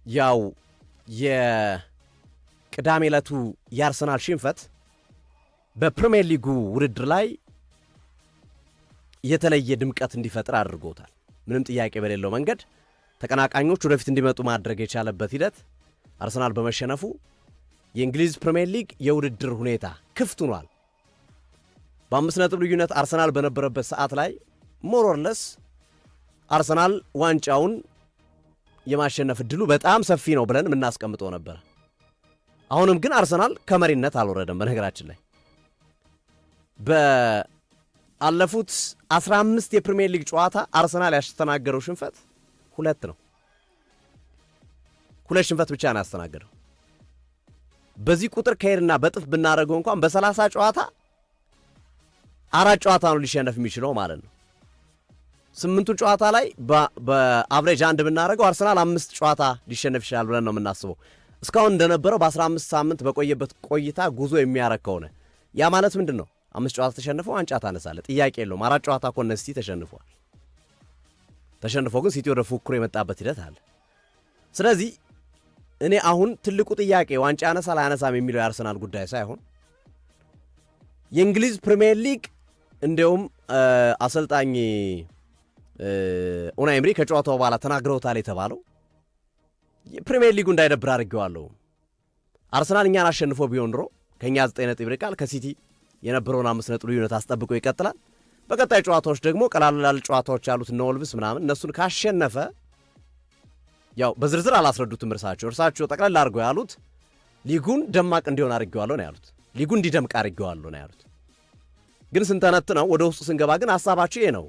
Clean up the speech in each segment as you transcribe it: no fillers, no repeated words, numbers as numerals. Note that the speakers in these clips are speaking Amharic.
ያው የቅዳሜ ዕለቱ የአርሰናል ሽንፈት በፕሪሚየር ሊጉ ውድድር ላይ የተለየ ድምቀት እንዲፈጥር አድርጎታል። ምንም ጥያቄ በሌለው መንገድ ተቀናቃኞች ወደፊት እንዲመጡ ማድረግ የቻለበት ሂደት አርሰናል በመሸነፉ የእንግሊዝ ፕሪሚየር ሊግ የውድድር ሁኔታ ክፍት ሆኗል። በ5 ነጥብ ልዩነት አርሰናል በነበረበት ሰዓት ላይ ሞሮርለስ አርሰናል ዋንጫውን የማሸነፍ እድሉ በጣም ሰፊ ነው ብለን የምናስቀምጠው ነበር። አሁንም ግን አርሰናል ከመሪነት አልወረደም። በነገራችን ላይ በአለፉት 15 የፕሪሚየር ሊግ ጨዋታ አርሰናል ያስተናገረው ሽንፈት 2 ነው። 2 ሽንፈት ብቻ ነው ያስተናገረው። በዚህ ቁጥር ከሄድና በጥፍ ብናደርገው እንኳን በ30 ጨዋታ 4 ጨዋታ ነው ሊሸነፍ የሚችለው ማለት ነው። 8ቱን ጨዋታ ላይ በአቨሬጅ 1 ብናደርገው አርሰናል 5 ጨዋታ ሊሸነፍ ይችላል ብለን ነው የምናስበው። እስካሁን እንደነበረው በ15 ሳምንት በቆየበት ቆይታ ጉዞ የሚያረግ ከሆነ ያ ማለት ምንድን ነው? 5 ጨዋታ ተሸንፈው ዋንጫ ታነሳለ፣ ጥያቄ የለውም። 4 ጨዋታ እኮ እነ ሲቲ ተሸንፏል። ተሸንፎ ግን ሲቲ ወደ ፉክክሩ የመጣበት ሂደት አለ። ስለዚህ እኔ አሁን ትልቁ ጥያቄ ዋንጫ ያነሳል አያነሳም የሚለው የአርሰናል ጉዳይ ሳይሆን የእንግሊዝ ፕሪሚየር ሊግ እንዲያውም አሰልጣኝ ኡናይ ኤምሪ ከጨዋታው በኋላ ተናግረውታል የተባለው የፕሪሚየር ሊጉ እንዳይደብር አድርጌዋለሁ። አርሰናል እኛን አሸንፎ ቢሆን ኖሮ ከእኛ 9 ነጥብ ይርቃል፣ ከሲቲ የነበረውን 5 ነጥብ ልዩነት አስጠብቆ ይቀጥላል። በቀጣይ ጨዋታዎች ደግሞ ቀላል ጨዋታዎች ያሉት እነ ወልቭስ ምናምን እነሱን ካሸነፈ ያው በዝርዝር አላስረዱትም እርሳቸው ጠቅላላ አድርገው ያሉት ሊጉን ደማቅ እንዲሆን አድርጌዋለሁ ነው ያሉት። ሊጉ እንዲደምቅ አድርጌዋለሁ ነው ያሉት። ግን ስንተነት ነው ወደ ውስጡ ስንገባ ግን ሐሳባቸው ይሄ ነው።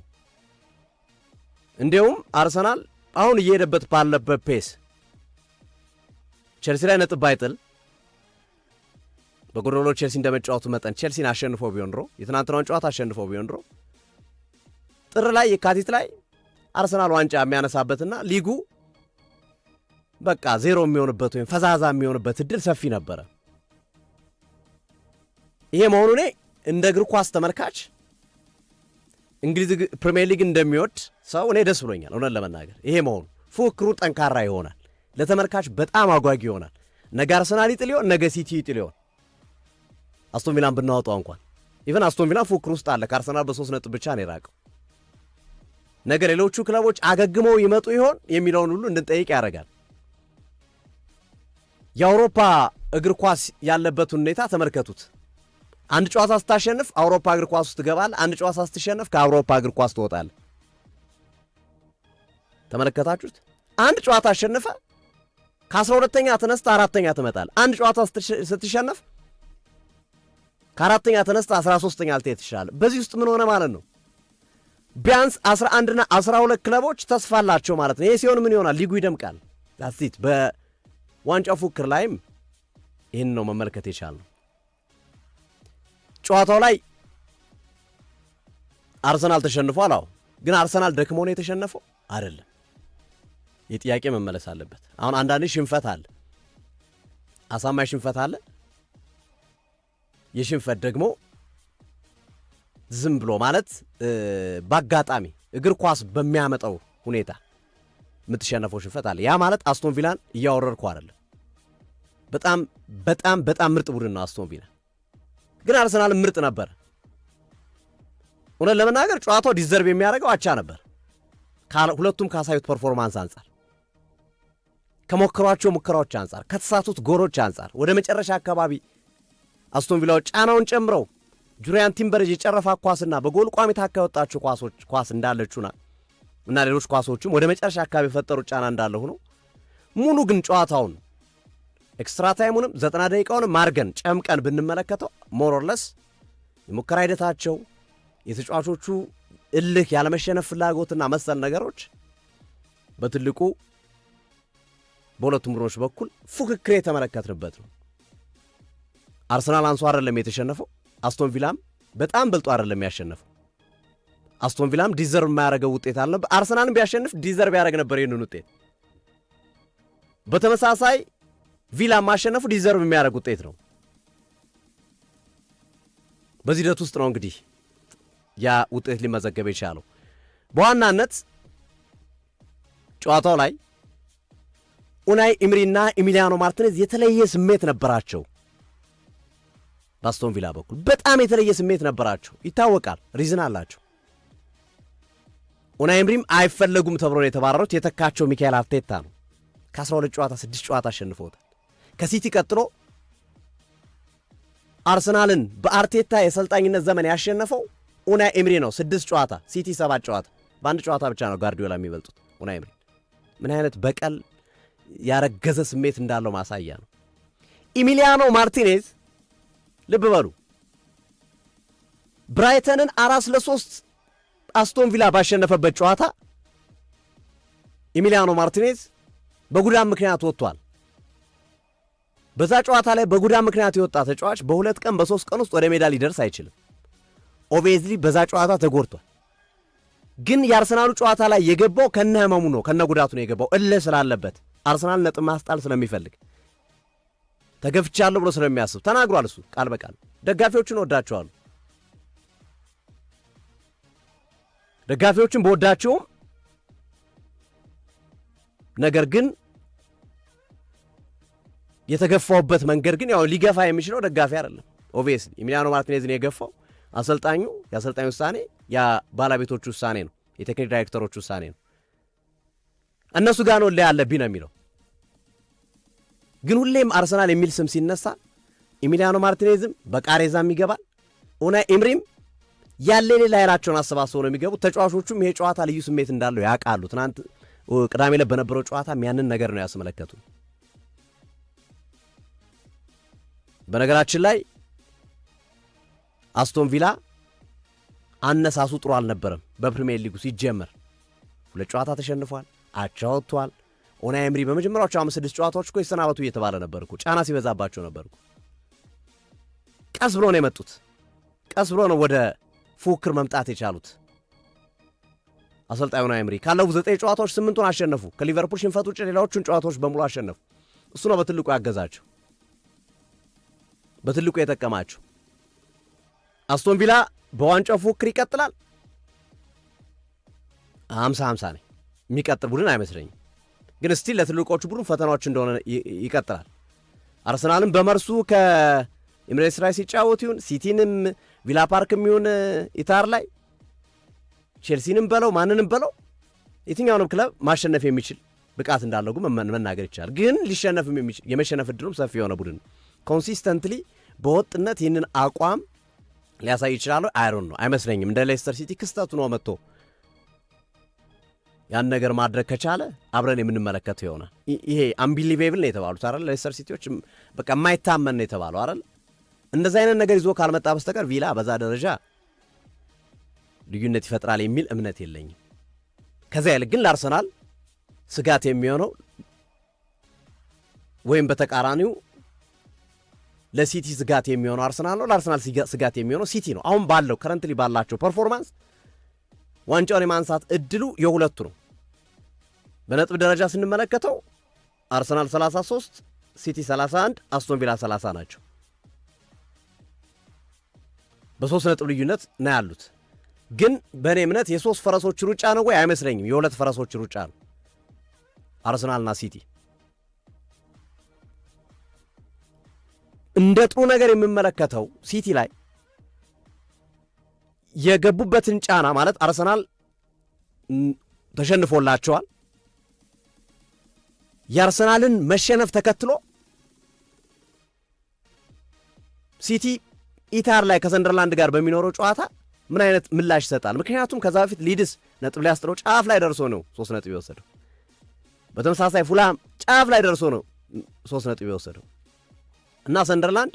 እንዲያውም አርሰናል አሁን እየሄደበት ባለበት ፔስ ቼልሲ ላይ ነጥብ ባይጥል በጎዶሎ ቼልሲ እንደመጫወቱ መጠን ቼልሲን አሸንፎ ቢሆን ኖሮ የትናንትናውን ጨዋታ አሸንፎ ቢሆን ኖሮ ጥር ላይ የካቲት ላይ አርሰናል ዋንጫ የሚያነሳበትና ሊጉ በቃ ዜሮ የሚሆንበት ወይም ፈዛዛ የሚሆንበት እድል ሰፊ ነበረ። ይሄ መሆኑ እኔ እንደ እግር ኳስ ተመልካች እንግሊዝ ፕሪሚየር ሊግ እንደሚወድ ሰው እኔ ደስ ብሎኛል። እውነት ለመናገር ይሄ መሆኑ ፉክክሩ ጠንካራ ይሆናል፣ ለተመልካች በጣም አጓጊ ይሆናል። ነገ አርሰናል ይጥል ይሆን፣ ነገ ሲቲ ይጥል ይሆን፣ አስቶን ቪላን ብናወጣው እንኳን ኢቨን አስቶን ቪላን ፉክክር ውስጥ አለ። ከአርሰናል በ3 ነጥብ ብቻ ነው የራቀው። ነገ ሌሎቹ ክለቦች አገግመው ይመጡ ይሆን የሚለውን ሁሉ እንድንጠይቅ ያደርጋል። የአውሮፓ እግር ኳስ ያለበትን ሁኔታ ተመልከቱት። አንድ ጨዋታ ስታሸንፍ አውሮፓ እግር ኳስ ውስጥ ትገባለህ። አንድ ጨዋታ ስትሸነፍ ከአውሮፓ እግር ኳስ ትወጣለህ። ተመለከታችሁት? አንድ ጨዋታ አሸንፈ ከ12ኛ ተነስተ 4ኛ ትመጣለህ። አንድ ጨዋታ ስትሸነፍ ከ4ኛ ተነስተ 13ኛ ልትሄድ ትችላለህ። በዚህ ውስጥ ምን ሆነ ማለት ነው? ቢያንስ 11 እና 12 ክለቦች ተስፋ አላቸው ማለት ነው። ይሄ ሲሆን ምን ይሆናል? ሊጉ ይደምቃል። ዳስቲት በዋንጫው ፉክክር ላይም ይህን ነው መመልከት የቻልነው። ጨዋታው ላይ አርሰናል ተሸንፏል። አዎ፣ ግን አርሰናል ደክሞ ነው የተሸነፈው አይደለም። የጥያቄ መመለስ አለበት። አሁን አንዳንዴ ሽንፈት አለ፣ አሳማኝ ሽንፈት አለ። የሽንፈት ደግሞ ዝም ብሎ ማለት በአጋጣሚ እግር ኳስ በሚያመጣው ሁኔታ የምትሸነፈው ሽንፈት አለ። ያ ማለት አስቶን ቪላን እያወረድኩ አይደለም። በጣም በጣም በጣም ምርጥ ቡድን ነው አስቶን ቪላ። ግን አርሰናል ምርጥ ነበር። እውነት ለመናገር ጨዋታው ዲዘርቭ የሚያደርገው አቻ ነበር። ሁለቱም ካሳዩት ፐርፎርማንስ አንጻር፣ ከሞከሯቸው ሙከራዎች አንጻር፣ ከተሳቱት ጎሮች አንጻር ወደ መጨረሻ አካባቢ አስቶን ቪላዎች ጫናውን ጨምረው ጁሪያን ቲምበርጅ የጨረፋ ኳስና በጎል ቋሚ ታካ የወጣቸው ኳስ እንዳለችና እና ሌሎች ኳሶችም ወደ መጨረሻ አካባቢ የፈጠሩት ጫና እንዳለ ሆኖ ሙሉ ግን ጨዋታውን ኤክስትራ ታይሙንም 90 ደቂቃውንም ማርገን ጨምቀን ብንመለከተው ሞሮርለስ የሙከራ ሂደታቸው የተጫዋቾቹ እልህ ያለመሸነፍ ፍላጎትና መሰል ነገሮች በትልቁ በሁለቱም ቡድኖች በኩል ፉክክር የተመለከትንበት ነው። አርሰናል አንሶ አይደለም የተሸነፈው፣ አስቶን ቪላም በጣም በልጦ አይደለም ያሸነፈው። አስቶን ቪላም ዲዘርቭ የማያደርገው ውጤት አልነበር። አርሰናልን ቢያሸንፍ ዲዘርቭ ያደርግ ነበር ይህንን ውጤት። በተመሳሳይ ቪላ ማሸነፉ ዲዘርቭ የሚያደርግ ውጤት ነው። በዚህ ሂደት ውስጥ ነው እንግዲህ ያ ውጤት ሊመዘገብ የቻለው። በዋናነት ጨዋታው ላይ ኡናይ ኢምሪና ኢሚሊያኖ ማርቲኔዝ የተለየ ስሜት ነበራቸው። በአስቶን ቪላ በኩል በጣም የተለየ ስሜት ነበራቸው፣ ይታወቃል። ሪዝን አላቸው። ኡናይ ኢምሪም አይፈለጉም ተብሎ ነው የተባረሩት። የተካቸው ሚካኤል አርቴታ ነው። ከ12 ጨዋታ 6 ጨዋታ አሸንፈውታል። ከሲቲ ቀጥሎ አርሰናልን በአርቴታ የሰልጣኝነት ዘመን ያሸነፈው ኡናይ ኢምሪ ነው። 6 ጨዋታ፣ ሲቲ 7 ጨዋታ። በአንድ ጨዋታ ብቻ ነው ጋርዲዮላ የሚበልጡት ኡናይ ኢምሪ። ምን አይነት በቀል ያረገዘ ስሜት እንዳለው ማሳያ ነው። ኢሚሊያኖ ማርቲኔዝ ልብ በሉ ብራይተንን 4-3 አስቶን ቪላ ባሸነፈበት ጨዋታ ኢሚሊያኖ ማርቲኔዝ በጉዳት ምክንያት ወጥቷል። በዛ ጨዋታ ላይ በጉዳት ምክንያት የወጣ ተጫዋች በ2 ቀን በ3 ቀን ውስጥ ወደ ሜዳ ሊደርስ አይችልም። ኦቤዝሊ በዛ ጨዋታ ተጎድቷል። ግን የአርሰናሉ ጨዋታ ላይ የገባው ከነ ህመሙ ነው፣ ከነ ጉዳቱ ነው የገባው። እልህ ስላለበት አርሰናል ነጥብ ማስጣል ስለሚፈልግ ተገፍቻለሁ ብሎ ስለሚያስብ ተናግሯል። እሱ ቃል በቃል ደጋፊዎችን ወዳቸዋለሁ፣ ደጋፊዎችን በወዳቸውም ነገር ግን የተገፋውበት መንገድ ግን ያው ሊገፋ የሚችለው ደጋፊ አይደለም። ኦብቪየስሊ ኢሚሊያኖ ማርቲኔዝን የገፋው አሰልጣኙ፣ የአሰልጣኙ ውሳኔ፣ የባለቤቶቹ ውሳኔ ነው፣ የቴክኒክ ዳይሬክተሮቹ ውሳኔ ነው። እነሱ ጋር ነው ያለብኝ ነው የሚለው። ግን ሁሌም አርሰናል የሚል ስም ሲነሳ ኢሚሊያኖ ማርቲኔዝም በቃሬዛም ይገባል። ኡናይ ኢምሪም ያለ ሌላ ኃይላቸውን አሰባስበው ነው የሚገቡት። ተጫዋቾቹም ይሄ ጨዋታ ልዩ ስሜት እንዳለው ያውቃሉ። ትናንት ቅዳሜ ዕለት በነበረው ጨዋታም ያንን ነገር ነው ያስመለከቱ። በነገራችን ላይ አስቶን ቪላ አነሳሱ ጥሩ አልነበረም። በፕሪሚየር ሊጉ ሲጀመር 2 ጨዋታ ተሸንፏል፣ አቻ ወጥቷል። ኡናይ ኢምሪ በመጀመሪያዎቹ 5-6 ጨዋታዎች እኮ ይሰናበቱ እየተባለ ነበር እኮ፣ ጫና ሲበዛባቸው ነበር እኮ። ቀስ ብሎ ነው የመጡት፣ ቀስ ብሎ ነው ወደ ፉክክር መምጣት የቻሉት። አሰልጣኙ ኡናይ ኢምሪ ካለፉት 9 ጨዋታዎች 8ቱን አሸነፉ። ከሊቨርፑል ሽንፈት ውጭ ሌላዎቹን ጨዋታዎች በሙሉ አሸነፉ። እሱ ነው በትልቁ ያገዛቸው፣ በትልቁ የጠቀማቸው። አስቶን ቪላ በዋንጫው ፉክክር ይቀጥላል። 50-50 ነው የሚቀጥል ቡድን አይመስለኝም። ግን ስቲል ለትልቆቹ ቡድን ፈተናዎች እንደሆነ ይቀጥላል። አርሰናልም በመርሱ ከኤምሬትስ ላይ ሲጫወት ይሁን ሲቲንም ቪላ ፓርክም ይሁን ኢታር ላይ ቼልሲንም በለው ማንንም በለው የትኛውንም ክለብ ማሸነፍ የሚችል ብቃት እንዳለው ግን መናገር ይቻላል። ግን ሊሸነፍም የሚችል የመሸነፍ እድሉም ሰፊ የሆነ ቡድን ኮንሲስተንትሊ በወጥነት ይህንን አቋም ሊያሳይ ይችላል። አይሮን ነው አይመስለኝም። እንደ ሌስተር ሲቲ ክስተቱ ነው መጥቶ ያን ነገር ማድረግ ከቻለ አብረን የምንመለከተው ይሆናል። ይሄ አንቢሊቬብል ነው የተባሉት አይደል? ሌስተር ሲቲዎች በቃ የማይታመን ነው የተባለው አይደል? እንደዛ አይነት ነገር ይዞ ካልመጣ በስተቀር ቪላ በዛ ደረጃ ልዩነት ይፈጥራል የሚል እምነት የለኝም። ከዛ ይልቅ ግን ለአርሰናል ስጋት የሚሆነው ወይም በተቃራኒው ለሲቲ ስጋት የሚሆነው አርሰናል ነው። ለአርሰናል ስጋት የሚሆነው ሲቲ ነው። አሁን ባለው ከረንትሊ ባላቸው ፐርፎርማንስ ዋንጫውን የማንሳት እድሉ የሁለቱ ነው። በነጥብ ደረጃ ስንመለከተው አርሰናል 33፣ ሲቲ 31፣ አስቶን ቪላ 30 ናቸው። በ3 ነጥብ ልዩነት ነው ያሉት። ግን በእኔ እምነት የ3 ፈረሶች ሩጫ ነው ወይ አይመስለኝም። የ2 ፈረሶች ሩጫ ነው አርሰናልና ሲቲ። እንደ ጥሩ ነገር የምመለከተው ሲቲ ላይ የገቡበትን ጫና ማለት አርሰናል ተሸንፎላቸዋል። የአርሰናልን መሸነፍ ተከትሎ ሲቲ ኢታር ላይ ከሰንደርላንድ ጋር በሚኖረው ጨዋታ ምን አይነት ምላሽ ይሰጣል? ምክንያቱም ከዛ በፊት ሊድስ ነጥብ ላይ አስጥለው ጫፍ ላይ ደርሶ ነው 3 ነጥብ የወሰደው። በተመሳሳይ ፉላም ጫፍ ላይ ደርሶ ነው 3 ነጥብ የወሰደው እና ሰንደርላንድ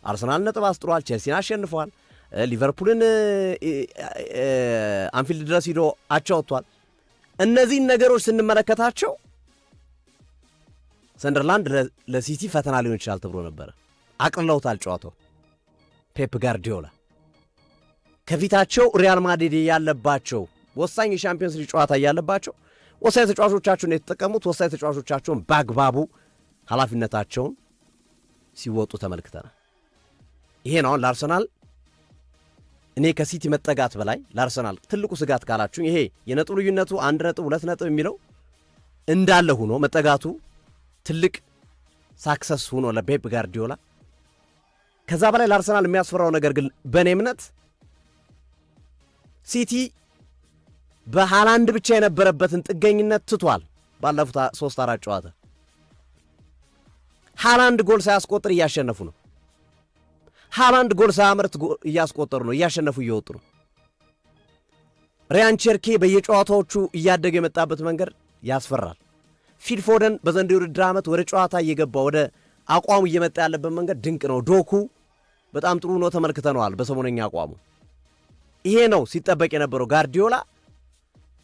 አርሰናል ነጥብ አስጥሯል፣ ቼልሲን አሸንፈዋል፣ ሊቨርፑልን አንፊልድ ድረስ ሂዶ አቻ ወጥቷል። እነዚህን ነገሮች ስንመለከታቸው ሰንደርላንድ ለሲቲ ፈተና ሊሆን ይችላል ተብሎ ነበረ። አቅልለውታል ጨዋታው። ፔፕ ጋርዲዮላ ከፊታቸው ሪያል ማድሪድ ያለባቸው ወሳኝ የሻምፒዮንስ ሊግ ጨዋታ ያለባቸው ወሳኝ ተጫዋቾቻቸውን የተጠቀሙት ወሳኝ ተጫዋቾቻቸውን በአግባቡ ኃላፊነታቸውን ሲወጡ ተመልክተናል። ይሄ ነው ለአርሰናል እኔ ከሲቲ መጠጋት በላይ ለአርሰናል ትልቁ ስጋት ካላችሁ ይሄ የነጥብ ልዩነቱ 1 ነጥብ 2 ነጥብ የሚለው እንዳለ ሆኖ መጠጋቱ ትልቅ ሳክሰስ ሆኖ ለፔፕ ጋርዲዮላ። ከዛ በላይ ለአርሰናል የሚያስፈራው ነገር ግን በእኔ እምነት ሲቲ በሃላንድ ብቻ የነበረበትን ጥገኝነት ትቷል። ባለፉት 3-4 ጨዋታ ሃላንድ ጎል ሳያስቆጥር እያሸነፉ ነው። ሃላንድ ጎል ሳያመርት እያስቆጠሩ ነው፣ እያሸነፉ እየወጡ ነው። ሪያን ቸርኪ በየጨዋታዎቹ እያደገ የመጣበት መንገድ ያስፈራል። ፊል ፎደን በዘንድሮው ውድድር ዓመት ወደ ጨዋታ እየገባ ወደ አቋሙ እየመጣ ያለበት መንገድ ድንቅ ነው። ዶኩ በጣም ጥሩ ነው፣ ተመልክተነዋል በሰሞነኛ አቋሙ። ይሄ ነው ሲጠበቅ የነበረው። ጋርዲዮላ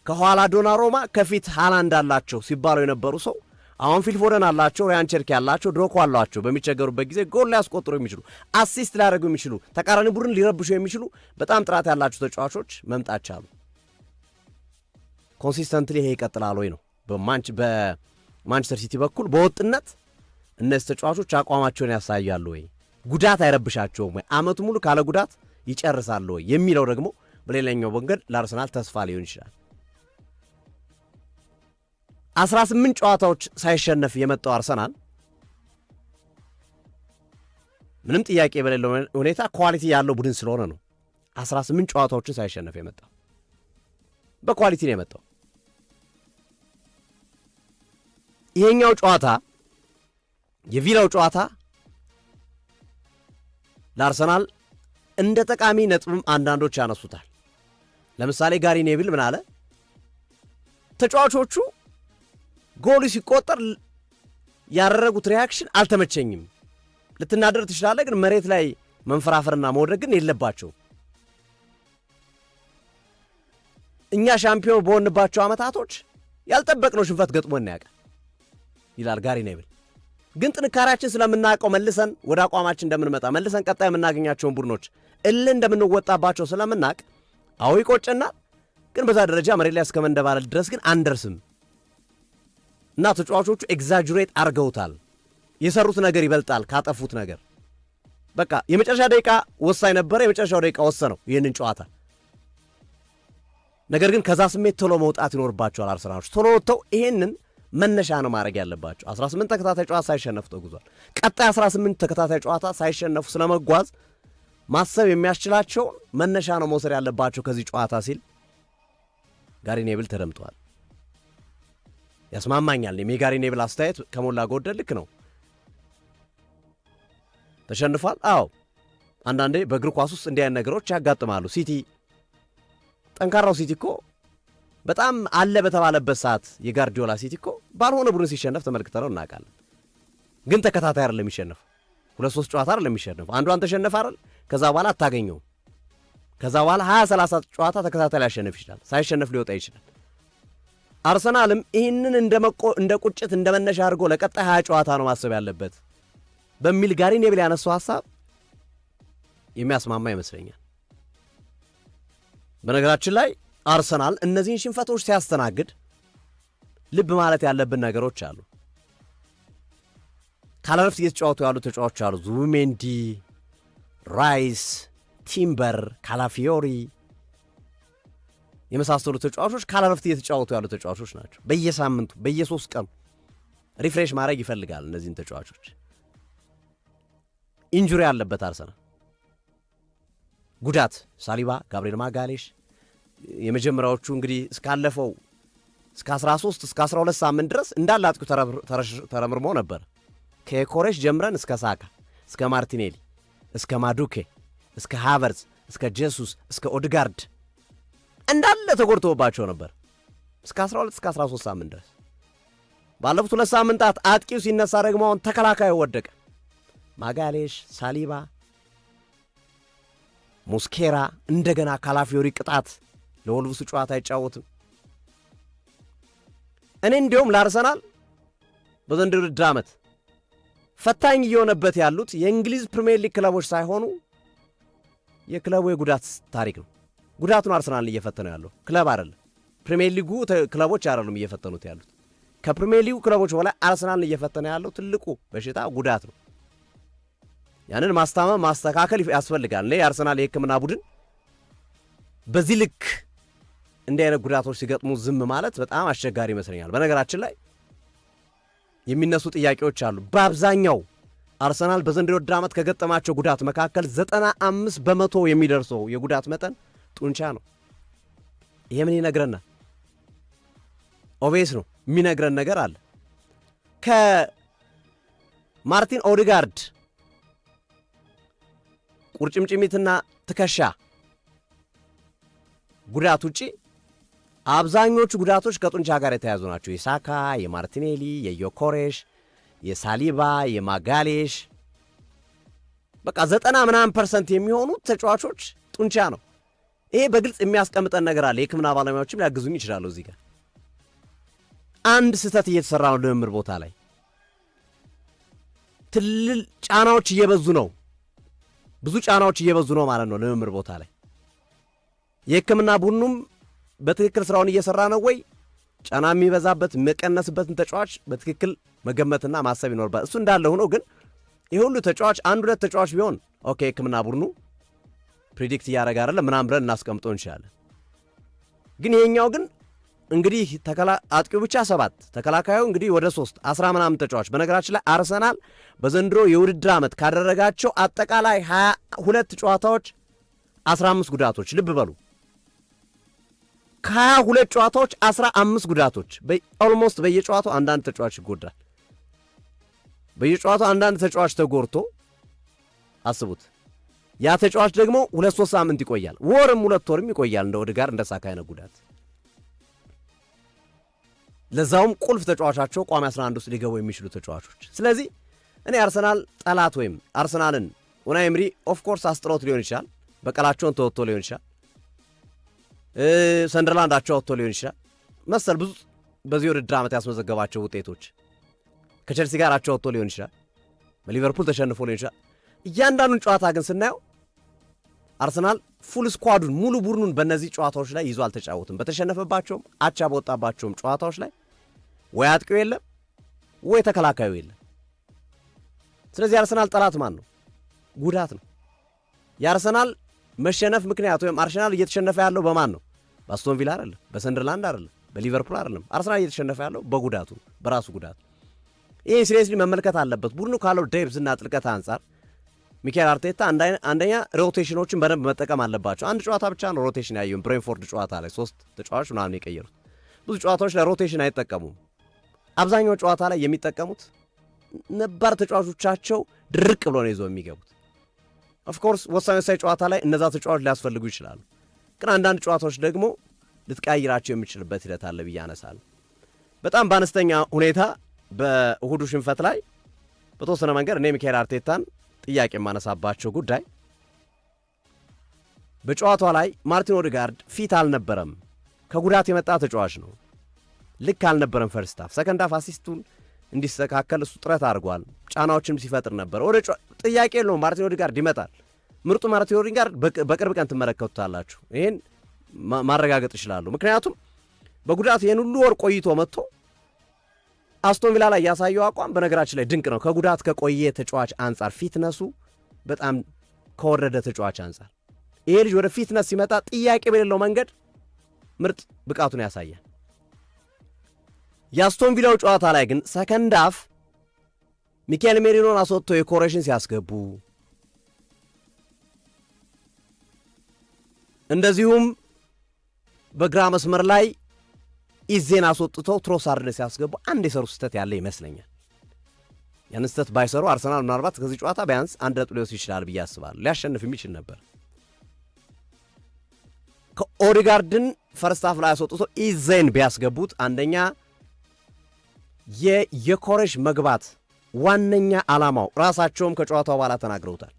ከኋላ ዶናሩማ ከፊት ሃላንድ አላቸው ሲባሉ የነበሩ ሰው አሁን ፊል ፎደን አላቸው፣ ሪያን ቸርኪ አላቸው፣ ዶኩ አላቸው። በሚቸገሩበት ጊዜ ጎል ሊያስቆጥሩ የሚችሉ አሲስት ሊያደርጉ የሚችሉ ተቃራኒ ቡድን ሊረብሹ የሚችሉ በጣም ጥራት ያላቸው ተጫዋቾች መምጣት ቻሉ። ኮንሲስተንትሊ ይሄ ይቀጥላል ወይ ነው በማንቸስተር ሲቲ በኩል በወጥነት እነዚህ ተጫዋቾች አቋማቸውን ያሳያሉ ወይ? ጉዳት አይረብሻቸውም ወይ? አመቱ ሙሉ ካለ ጉዳት ይጨርሳሉ ወይ የሚለው ደግሞ በሌላኛው መንገድ ለአርሰናል ተስፋ ሊሆን ይችላል። 18 ጨዋታዎች ሳይሸነፍ የመጣው አርሰናል ምንም ጥያቄ በሌለው ሁኔታ ኳሊቲ ያለው ቡድን ስለሆነ ነው 18 ጨዋታዎችን ሳይሸነፍ የመጣው። በኳሊቲ ነው የመጣው። ይሄኛው ጨዋታ የቪላው ጨዋታ ለአርሰናል እንደ ጠቃሚ ነጥብም አንዳንዶች ያነሱታል። ለምሳሌ ጋሪ ኔቪል ምን አለ? ተጫዋቾቹ ጎሉ ሲቆጠር ያደረጉት ሪያክሽን አልተመቸኝም። ልትናደር ትችላለህ፣ ግን መሬት ላይ መንፈራፈርና መውደቅ ግን የለባቸው። እኛ ሻምፒዮን በሆንባቸው ዓመታቶች ያልጠበቅነው ሽንፈት ገጥሞን ያውቃል ይላል ጋሪ ኔቪል። ግን ጥንካሬያችን ስለምናውቀው መልሰን ወደ አቋማችን እንደምንመጣ መልሰን ቀጣይ የምናገኛቸውን ቡድኖች እልህ እንደምንወጣባቸው ስለምናውቅ አዎ ይቆጨናል፣ ግን በዛ ደረጃ መሬት ላይ እስከ መንደባለል ድረስ ግን አንደርስም እና ተጫዋቾቹ ኤግዛጅሬት አርገውታል። የሰሩት ነገር ይበልጣል ካጠፉት ነገር። በቃ የመጨረሻ ደቂቃ ወሳኝ ነበረ፣ የመጨረሻው ደቂቃ ወሰነው ይህንን ጨዋታ። ነገር ግን ከዛ ስሜት ቶሎ መውጣት ይኖርባቸዋል አርሰናሎች። ቶሎ ወጥተው ይሄንን መነሻ ነው ማድረግ ያለባቸው። 18 ተከታታይ ጨዋታ ሳይሸነፉ ተጉዟል። ቀጣይ 18 ተከታታይ ጨዋታ ሳይሸነፉ ስለመጓዝ ማሰብ የሚያስችላቸውን መነሻ ነው መውሰድ ያለባቸው ከዚህ ጨዋታ ሲል ጋሪ ኔቪል ተደምጧል። ያስማማኛል። የጋሪ ኔቪል አስተያየት ከሞላ ጎደል ልክ ነው። ተሸንፏል። አዎ አንዳንዴ በእግር ኳስ ውስጥ እንዲህ አይነት ነገሮች ያጋጥማሉ። ሲቲ ጠንካራው ሲቲ እኮ በጣም አለ በተባለበት ሰዓት የጋርዲዮላ ሲቲ እኮ ባልሆነ ቡድን ሲሸነፍ ተመልክተነው እናውቃለን። ግን ተከታታይ አይደለም የሚሸነፈው፣ 2-3 ጨዋታ አይደለም የሚሸነፈው። አንዷን ተሸነፈ አይደል፣ ከዛ በኋላ አታገኘውም። ከዛ በኋላ 20-30 ጨዋታ ተከታታይ ሊያሸንፍ ይችላል፣ ሳይሸነፍ ሊወጣ ይችላል። አርሰናልም ይህንን እንደ ቁጭት እንደ መነሻ አድርጎ ለቀጣይ 20 ጨዋታ ነው ማሰብ ያለበት በሚል ጋሪ ኔቪል ያነሳው ሐሳብ የሚያስማማ ይመስለኛል። በነገራችን ላይ አርሰናል እነዚህን ሽንፈቶች ሲያስተናግድ ልብ ማለት ያለብን ነገሮች አሉ። ካለረፍት እየተጫወቱ ያሉ ተጫዋቾች አሉ። ዙቢሜንዲ፣ ራይስ፣ ቲምበር፣ ካላፊዮሪ የመሳሰሉ ተጫዋቾች ካለረፍት እየተጫወቱ ያሉ ተጫዋቾች ናቸው። በየሳምንቱ በየ3 ቀኑ ሪፍሬሽ ማድረግ ይፈልጋል እነዚህን ተጫዋቾች። ኢንጁሪ ያለበት አርሰናል ጉዳት፣ ሳሊባ፣ ጋብሪኤል ማጋሌሽ የመጀመሪያዎቹ እንግዲህ እስካለፈው እስከ 13 እስከ 12 ሳምንት ድረስ እንዳለ አጥቂው ተረምርሞ ነበር። ከኮሬሽ ጀምረን እስከ ሳካ፣ እስከ ማርቲኔሊ፣ እስከ ማዱኬ፣ እስከ ሃቨርዝ፣ እስከ ጄሱስ፣ እስከ ኦድጋርድ እንዳለ ተጎድቶባቸው ነበር እስከ 12 እስከ 13 ሳምንት ድረስ። ባለፉት 2 ሳምንታት አጥቂው ሲነሳ ደግሞ አሁን ተከላካዩ ወደቀ። ማጋሌሽ፣ ሳሊባ፣ ሙስኬራ፣ እንደገና ካላፊዮሪ ቅጣት ለወልቭሱ ጨዋታ አይጫወትም። እኔ እንዲሁም ለአርሰናል በዘንድሮው ውድድር ዓመት ፈታኝ እየሆነበት ያሉት የእንግሊዝ ፕሪሚየር ሊግ ክለቦች ሳይሆኑ የክለቡ የጉዳት ታሪክ ነው። ጉዳቱን አርሰናልን እየፈተነው ያለው ክለብ አይደለም። ፕሪሚየር ሊጉ ክለቦች አይደሉም እየፈተኑት ያሉት። ከፕሪሚየር ሊጉ ክለቦች በላይ አርሰናልን እየፈተነ ያለው ትልቁ በሽታ ጉዳት ነው። ያንን ማስታመም ማስተካከል ያስፈልጋል። የአርሰናል የሕክምና ቡድን በዚህ ልክ እንዲህ አይነት ጉዳቶች ሲገጥሙ ዝም ማለት በጣም አስቸጋሪ ይመስለኛል። በነገራችን ላይ የሚነሱ ጥያቄዎች አሉ። በአብዛኛው አርሰናል በዘንድሮ ውድድር ዓመት ከገጠማቸው ጉዳት መካከል 95% የሚደርሰው የጉዳት መጠን ጡንቻ ነው። ይሄ ምን ይነግረናል? ኦቬስ ነው የሚነግረን ነገር አለ። ከማርቲን ኦዴጋርድ ቁርጭምጭሚትና ትከሻ ጉዳት ውጪ አብዛኞቹ ጉዳቶች ከጡንቻ ጋር የተያዙ ናቸው። የሳካ፣ የማርቲኔሊ፣ የዮኮሬሽ፣ የሳሊባ፣ የማጋሌሽ በቃ 90% የሚሆኑት ተጫዋቾች ጡንቻ ነው። ይሄ በግልጽ የሚያስቀምጠን ነገር አለ። የሕክምና ባለሙያዎችም ሊያግዙኝ ይችላሉ። እዚህ ጋር አንድ ስህተት እየተሰራ ነው። ልምምድ ቦታ ላይ ትልል ጫናዎች እየበዙ ነው። ብዙ ጫናዎች እየበዙ ነው ማለት ነው። ልምምድ ቦታ ላይ የሕክምና ቡድኑም በትክክል ስራውን እየሰራ ነው ወይ? ጫና የሚበዛበት የሚቀነስበትን ተጫዋች በትክክል መገመትና ማሰብ ይኖርባል። እሱ እንዳለ ሆኖ ግን ይህ ሁሉ ተጫዋች አንድ ሁለት ተጫዋች ቢሆን ኦኬ ሕክምና ቡድኑ ፕሪዲክት እያደረገ አይደለም ምናምን ብለን እናስቀምጠው እንችላለን። ግን ይሄኛው ግን እንግዲህ አጥቂው ብቻ 7 ተከላካዩ እንግዲህ ወደ 3 10 ምናምን ተጫዋች። በነገራችን ላይ አርሰናል በዘንድሮ የውድድር ዓመት ካደረጋቸው አጠቃላይ 22 ጨዋታዎች 15 ጉዳቶች። ልብ በሉ ከ22 ጨዋታዎች 15 ጉዳቶች። ኦልሞስት በየጨዋታው አንዳንድ ተጫዋች ይጎዳል። በየጨዋታው አንዳንድ ተጫዋች ተጎድቶ አስቡት። ያ ተጫዋች ደግሞ 2-3 ሳምንት ይቆያል፣ ወርም 2 ወርም ይቆያል። እንደ ኦዴጋርድ እንደ ሳካ አይነት ጉዳት፣ ለዛውም ቁልፍ ተጫዋቻቸው ቋሚ 11 ውስጥ ሊገቡ የሚችሉ ተጫዋቾች። ስለዚህ እኔ አርሰናል ጠላት ወይም አርሰናልን ኡናይ ኤምሪ ኦፍኮርስ አስጥሮት ሊሆን ይችላል፣ በቀላቸውን ተወጥቶ ሊሆን ይችላል፣ ሰንደርላንድ አቻ ወጥቶ ሊሆን ይችላል። መሰል ብዙ በዚህ ውድድር ዓመት ያስመዘገባቸው ውጤቶች ከቸልሲ ጋር አቻ ወጥቶ ሊሆን ይችላል፣ በሊቨርፑል ተሸንፎ ሊሆን ይችላል። እያንዳንዱን ጨዋታ ግን ስናየው አርሰናል ፉል ስኳዱን ሙሉ ቡድኑን በእነዚህ ጨዋታዎች ላይ ይዞ አልተጫወትም። በተሸነፈባቸውም አቻ በወጣባቸውም ጨዋታዎች ላይ ወይ አጥቂው የለም ወይ ተከላካዩ የለም። ስለዚህ የአርሰናል ጠላት ማን ነው? ጉዳት ነው። የአርሰናል መሸነፍ ምክንያት ወይም አርሰናል እየተሸነፈ ያለው በማን ነው? በአስቶን ቪላ አይደለም፣ በሰንደርላንድ አይደለም፣ በሊቨርፑል አይደለም። አርሰናል እየተሸነፈ ያለው በጉዳቱ በራሱ ጉዳት። ይህን ሲሪየስሊ መመልከት አለበት። ቡድኑ ካለው ዴፕዝ እና ጥልቀት አንጻር ሚካኤል አርቴታ አንደኛ ሮቴሽኖችን በደንብ መጠቀም አለባቸው። አንድ ጨዋታ ብቻ ነው ሮቴሽን ያየውን፣ ብሬንፎርድ ጨዋታ ላይ 3 ተጫዋቾች ምናምን የቀየሩት። ብዙ ጨዋታዎች ላይ ሮቴሽን አይጠቀሙም። አብዛኛው ጨዋታ ላይ የሚጠቀሙት ነባር ተጫዋቾቻቸው ድርቅ ብሎ ነው ይዘው የሚገቡት። ኦፍኮርስ ወሳኝ ጨዋታ ላይ እነዛ ተጫዋቾች ሊያስፈልጉ ይችላሉ። ግን አንዳንድ ጨዋታዎች ደግሞ ልትቀይራቸው የሚችልበት ሂደት አለ ብዬ አነሳለሁ። በጣም በአነስተኛ ሁኔታ በእሁዱ ሽንፈት ላይ በተወሰነ መንገድ እኔ ሚካኤል አርቴታን ጥያቄ የማነሳባቸው ጉዳይ በጨዋታው ላይ ማርቲን ኦዴጋርድ ፊት አልነበረም። ከጉዳት የመጣ ተጫዋች ነው። ልክ አልነበረም። ፈርስት ሃፍ ሰከንድ ሃፍ አሲስቱን እንዲስተካከል እሱ ጥረት አድርጓል። ጫናዎችም ሲፈጥር ነበር። ወደ ጥያቄ የለውም። ማርቲን ኦዴጋርድ ይመጣል። ምርጡ ማርቲን ኦዴጋርድ በቅርብ ቀን ትመለከቱታላችሁ። ይሄን ማረጋገጥ ይችላሉ። ምክንያቱም በጉዳት ይህን ሁሉ ወር ቆይቶ መጥቶ አስቶን ቪላ ላይ ያሳየው አቋም በነገራችን ላይ ድንቅ ነው። ከጉዳት ከቆየ ተጫዋች አንጻር ፊትነሱ በጣም ከወረደ ተጫዋች አንጻር ይሄ ልጅ ወደ ፊትነስ ሲመጣ ጥያቄ በሌለው መንገድ ምርጥ ብቃቱን ያሳያል። የአስቶን ቪላው ጨዋታ ላይ ግን ሰከንድ ሃፍ ሚካኤል ሜሪኖን አስወጥቶ የኮሬሽን ሲያስገቡ እንደዚሁም በግራ መስመር ላይ ኢዜን አስወጥተው ትሮሳርድን ሲያስገቡ አንድ የሰሩ ስህተት ያለ ይመስለኛል። ያን ስህተት ባይሰሩ አርሰናል ምናልባት ከዚህ ጨዋታ ቢያንስ 1 ነጥብ ሊወስድ ይችላል ብዬ አስባለሁ። ሊያሸንፍ የሚችል ነበር። ከኦዴጋርድን ፈርስት ሃፍ ላይ አስወጥቶ ኢዜን ቢያስገቡት አንደኛ የኮሬሽ መግባት ዋነኛ ዓላማው ራሳቸውም ከጨዋታው በኋላ ተናግረውታል።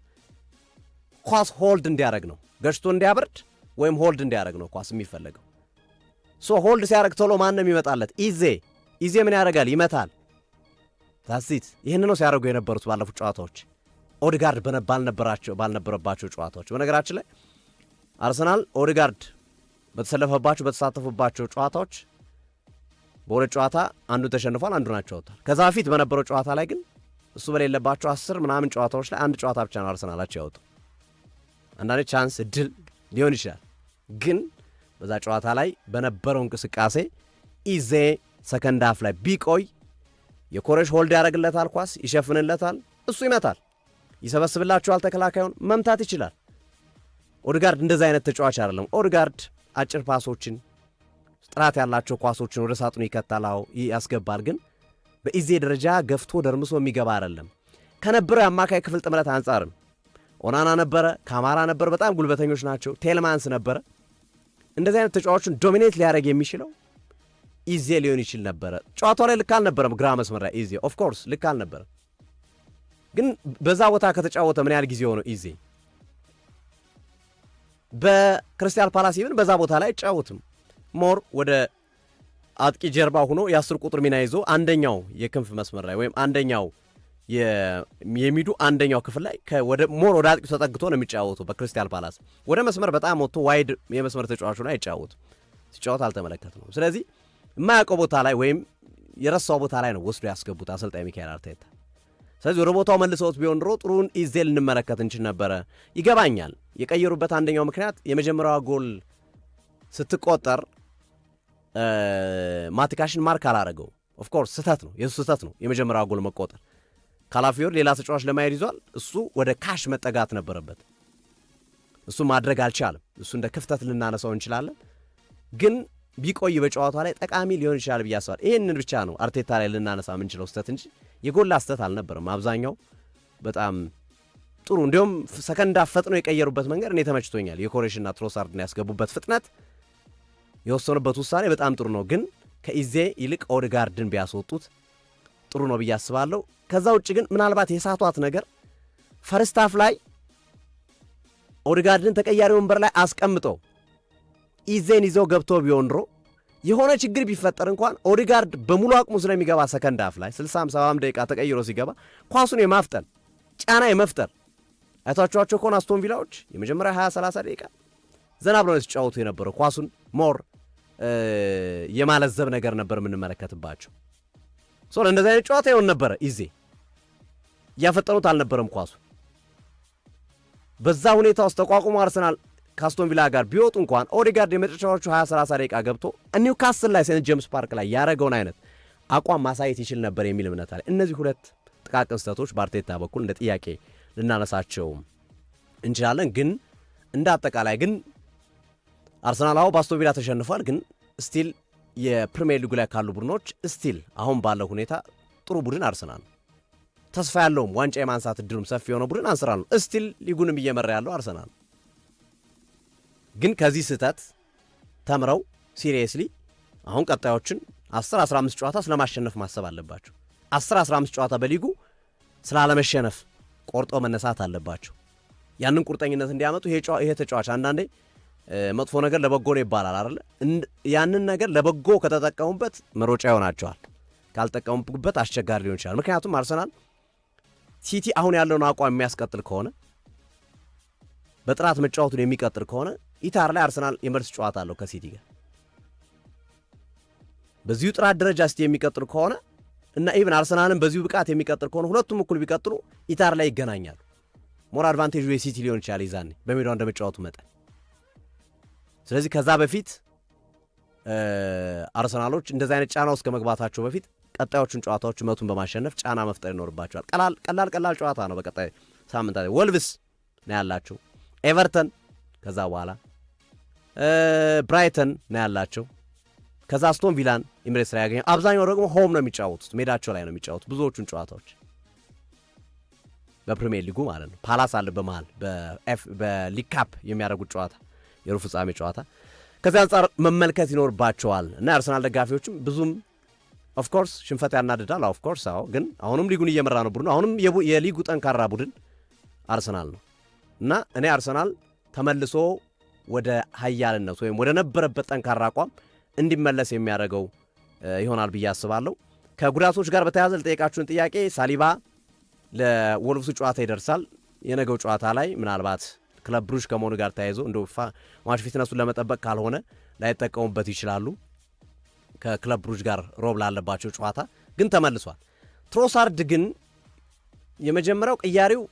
ኳስ ሆልድ እንዲያደርግ ነው፣ ገጭቶ እንዲያበርድ ወይም ሆልድ እንዲያደርግ ነው ኳስ የሚፈለገው። ሆልድ ሲያደርግ ቶሎ ማን ነው የሚመጣለት? ኢዜ ምን ያደርጋል? ይመታል። ታሲት ይህን ነው ሲያደርጉ የነበሩት ባለፉት ጨዋታዎች ኦዴጋርድ ባልነበረባቸው ጨዋታዎች። በነገራችን ላይ አርሰናል ኦዴጋርድ በተሳተፈባቸው ጨዋታዎች በሁለት ጨዋታ አንዱ ተሸንፏል፣ አንዱ ናቸው ወጥቷል። ከዛ በፊት በነበረው ጨዋታ ላይ ግን እሱ በሌለባቸው 10 ምናምን ጨዋታዎች ላይ አንድ ጨዋታ ብቻ ነው አርሰናላቸው ያወጡ። አንዳንዴ ቻንስ እድል ሊሆን ይችላል፣ ግን በዛ ጨዋታ ላይ በነበረው እንቅስቃሴ ኢዜ ሰከንድ ሃፍ ላይ ቢቆይ የኮሬሽ ሆልድ ያደርግለታል፣ ኳስ ይሸፍንለታል፣ እሱ ይመታል፣ ይሰበስብላቸዋል፣ ተከላካዩን መምታት ይችላል። ኦድጋርድ እንደዛ አይነት ተጫዋች አይደለም። ኦድጋርድ አጭር ፓሶችን፣ ጥራት ያላቸው ኳሶችን ወደ ሳጥኑ ይከታላው ያስገባል። ግን በኢዜ ደረጃ ገፍቶ ደርምሶ የሚገባ አይደለም። ከነበረው የአማካይ ክፍል ጥምረት አንጻርም ኦናና ነበረ፣ ካማራ ነበር፣ በጣም ጉልበተኞች ናቸው። ቴልማንስ ነበረ። እንደዚህ አይነት ተጫዋቾችን ዶሚኔት ሊያደርግ የሚችለው ኢዜ ሊሆን ይችል ነበረ። ጨዋታው ላይ ልክ አልነበረም። ግራ መስመር ላይ ኢዜ ኦፍ ኮርስ ልክ አልነበረም። ግን በዛ ቦታ ከተጫወተ ምን ያህል ጊዜ ሆነው ኢዜ በክሪስታል ፓላስ ይብን በዛ ቦታ ላይ አይጫወትም። ሞር ወደ አጥቂ ጀርባ ሆኖ የ10 ቁጥር ሚና ይዞ አንደኛው የክንፍ መስመር ላይ ወይም አንደኛው የሚዱ አንደኛው ክፍል ላይ ሞር ወደ አጥቂው ተጠግቶ ነው የሚጫወተው። በክሪስታል ፓላስ ወደ መስመር በጣም ወጥቶ ዋይድ የመስመር ተጫዋቹ ነው አይጫወትም። ሲጫወት አልተመለከትነው። ስለዚህ የማያውቀው ቦታ ላይ ወይም የረሳው ቦታ ላይ ነው ወስዶ ያስገቡት አሰልጣኝ ሚካኤል አርቴታ። ስለዚህ ወደ ቦታው መልሰውት ቢሆን ድሮ ጥሩን ኢዜ ልንመለከት እንችል ነበረ። ይገባኛል። የቀየሩበት አንደኛው ምክንያት የመጀመሪያዋ ጎል ስትቆጠር ማቲካሽን ማርክ አላረገው። ኦፍ ኮርስ ስህተት ነው፣ የሱ ስህተት ነው የመጀመሪያዋ ጎል መቆጠር። ካላፊዮር ሌላ ተጫዋች ለማየት ይዟል። እሱ ወደ ካሽ መጠጋት ነበረበት። እሱ ማድረግ አልቻለም። እሱ እንደ ክፍተት ልናነሳው እንችላለን፣ ግን ቢቆይ በጨዋታ ላይ ጠቃሚ ሊሆን ይችላል ብዬ አስባለሁ። ይሄንን ብቻ ነው አርቴታ ላይ ልናነሳ የምንችለው ስህተት እንጂ የጎላ ስህተት አልነበረም። አብዛኛው በጣም ጥሩ፣ እንዲሁም ሰከንድ ፈጥነው የቀየሩበት መንገድ እኔ ተመችቶኛል። የኮሬሽና ትሮሳርድን ያስገቡበት ፍጥነት፣ የወሰኑበት ውሳኔ በጣም ጥሩ ነው። ግን ከኢዜ ይልቅ ኦድጋርድን ቢያስወጡት ጥሩ ነው ብዬ አስባለሁ። ከዛ ውጭ ግን ምናልባት የሳቷት ነገር ፈርስት ሃፍ ላይ ኦድጋርድን ተቀያሪ ወንበር ላይ አስቀምጠው ኢዜን ይዘው ገብቶ ቢሆን ድሮ የሆነ ችግር ቢፈጠር እንኳን ኦድጋርድ በሙሉ አቅሙ ስለሚገባ ሰከንድ ሃፍ ላይ 60-70 ደቂቃ ተቀይሮ ሲገባ ኳሱን የማፍጠን ጫና የመፍጠር አይታችኋቸው ከሆነ አስቶን ቪላዎች የመጀመሪያ 20-30 ደቂቃ ዘና ብለው ሲጫወቱ የነበረው ኳሱን ሞር የማለዘብ ነገር ነበር የምንመለከትባቸው። እንደዚህ አይነት ጨዋታ ይሆን ነበረ። ኢዜ እያፈጠኑት አልነበረም ኳሱ። በዛ ሁኔታ ውስጥ ተቋቁሞ አርሰናል ካስቶን ቪላ ጋር ቢወጡ እንኳን ኦዴጋርድ የመጨረሻዎቹ 20-30 ደቂቃ ገብቶ ኒውካስል ላይ ሴንት ጄምስ ፓርክ ላይ ያደረገውን አይነት አቋም ማሳየት ይችል ነበር የሚል እምነት አለ። እነዚህ ሁለት ጥቃቅን ስህተቶች በአርቴታ በኩል እንደ ጥያቄ ልናነሳቸው እንችላለን። ግን እንደ አጠቃላይ ግን አርሰናል በአስቶን ቪላ ተሸንፏል። ግን ስቲል የፕሪሚየር ሊጉ ላይ ካሉ ቡድኖች ስቲል አሁን ባለው ሁኔታ ጥሩ ቡድን አርሰናል ነው። ተስፋ ያለውም ዋንጫ የማንሳት እድሉም ሰፊ የሆነው ቡድን አርሰናል ነው። ስቲል ሊጉንም እየመራ ያለው አርሰናል ነው። ግን ከዚህ ስህተት ተምረው ሲሪየስሊ አሁን ቀጣዮችን 10-15 ጨዋታ ስለማሸነፍ ማሰብ አለባቸው። 10-15 ጨዋታ በሊጉ ስላለመሸነፍ ቆርጦ መነሳት አለባቸው። ያንን ቁርጠኝነት እንዲያመጡ ይሄ ተጫዋች አንዳንዴ መጥፎ ነገር ለበጎ ነው ይባላል አይደል? ያንን ነገር ለበጎ ከተጠቀሙበት መሮጫ ይሆናቸዋል፣ ካልጠቀሙበት አስቸጋሪ ሊሆን ይችላል። ምክንያቱም አርሰናል ሲቲ አሁን ያለውን አቋም የሚያስቀጥል ከሆነ በጥራት መጫወቱን የሚቀጥል ከሆነ ኢታር ላይ አርሰናል የመልስ ጨዋታ አለው ከሲቲ ጋር። በዚሁ ጥራት ደረጃ ሲቲ የሚቀጥል ከሆነ እና ኢቭን አርሰናልን በዚሁ ብቃት የሚቀጥል ከሆነ ሁለቱም እኩል ቢቀጥሉ ኢታር ላይ ይገናኛሉ። ሞር አድቫንቴጁ የሲቲ ሊሆን ይችላል ይዛኔ በሜዳው እንደመጫወቱ መጠን። ስለዚህ ከዛ በፊት አርሰናሎች እንደዚህ አይነት ጫና ውስጥ ከመግባታቸው በፊት ቀጣዮቹን ጨዋታዎች መቱን በማሸነፍ ጫና መፍጠር ይኖርባቸዋል። ቀላል ጨዋታ ነው። በቀጣይ ሳምንታት ወልቭስ ነው ያላቸው፣ ኤቨርተን፣ ከዛ በኋላ ብራይተን ነው ያላቸው፣ ከዛ አስቶን ቪላን ኢምሬትስ ላይ ያገኛል። አብዛኛው ደግሞ ሆም ነው የሚጫወቱት፣ ሜዳቸው ላይ ነው የሚጫወቱት ብዙዎቹን ጨዋታዎች በፕሪሚየር ሊጉ ማለት ነው። ፓላስ አለ በመሃል በሊግ ካፕ የሚያደርጉት ጨዋታ የሩብ ፍጻሜ ጨዋታ። ከዚህ አንጻር መመልከት ይኖርባቸዋል እና የአርሰናል ደጋፊዎችም ብዙም ኦፍኮርስ ሽንፈት ያናድዳል። ኦፍኮርስ ግን አሁንም ሊጉን እየመራ ነው ቡድኑ። አሁንም የሊጉ ጠንካራ ቡድን አርሰናል ነው እና እኔ አርሰናል ተመልሶ ወደ ሀያልነት ወይም ወደ ነበረበት ጠንካራ አቋም እንዲመለስ የሚያደርገው ይሆናል ብዬ አስባለሁ። ከጉዳቶች ጋር በተያያዘ ለጠየቃችሁን ጥያቄ ሳሊባ ለወልቭሱ ጨዋታ ይደርሳል። የነገው ጨዋታ ላይ ምናልባት ክለብ ብሩጅ ከመሆኑ ጋር ተያይዞ እንደው ማች ፊትነሱን ለመጠበቅ ካልሆነ ላይጠቀሙበት ይችላሉ። ከክለብ ብሩጅ ጋር ሮብ ላለባቸው ጨዋታ ግን ተመልሷል። ትሮሳርድ ግን የመጀመሪያው ቅያሪው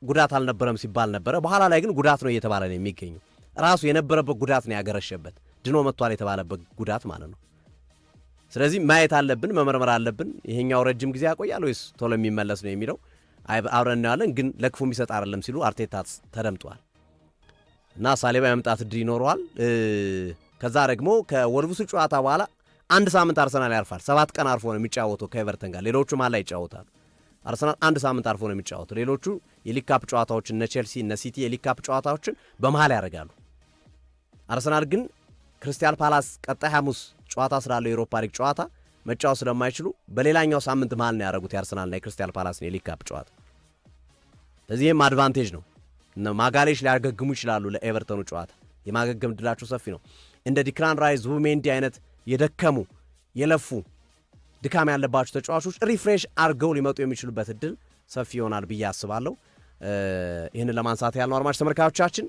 ጉዳት አልነበረም ሲባል ነበረ። በኋላ ላይ ግን ጉዳት ነው እየተባለ ነው የሚገኘው። ራሱ የነበረበት ጉዳት ነው ያገረሸበት፣ ድኖ መጥቷል የተባለበት ጉዳት ማለት ነው። ስለዚህ ማየት አለብን፣ መመርመር አለብን። ይሄኛው ረጅም ጊዜ ያቆያል ወይስ ቶሎ የሚመለስ ነው የሚለው አብረን እናያለን። ግን ለክፉ የሚሰጥ አይደለም ሲሉ አርቴታ ተደምጧል እና ሳሊባ የመምጣት እድል ይኖረዋል። ከዛ ደግሞ ከወልቭሱ ጨዋታ በኋላ አንድ ሳምንት አርሰናል ያርፋል። 7 ቀን አርፎ ነው የሚጫወተው ከኤቨርተን ጋር። ሌሎቹ ማን ላይ ይጫወታሉ? አርሰናል አንድ ሳምንት አርፎ ነው የሚጫወተው። ሌሎቹ የሊግ ካፕ ጨዋታዎችን እነ ቼልሲ እነ ሲቲ የሊግ ካፕ ጨዋታዎችን በመሃል ያደርጋሉ። አርሰናል ግን ክሪስታል ፓላስ ቀጣይ ሐሙስ ጨዋታ ስላለው የአውሮፓ ሊግ ጨዋታ መጫወት ስለማይችሉ በሌላኛው ሳምንት መሃል ነው ያደረጉት የአርሰናልና የክሪስታል ፓላስን የሊግ ካፕ ጨዋታ። ስለዚህም አድቫንቴጅ ነው። ማጋሌሽ ሊያገግሙ ይችላሉ። ለኤቨርተኑ ጨዋታ የማገገም እድላቸው ሰፊ ነው። እንደ ዲክላን ራይስ፣ ዙቢሜንዲ አይነት የደከሙ የለፉ ድካም ያለባቸው ተጫዋቾች ሪፍሬሽ አርገው ሊመጡ የሚችሉበት እድል ሰፊ ይሆናል ብዬ አስባለሁ። ይህንን ለማንሳት ያልነው አድማጭ ተመልካቾቻችን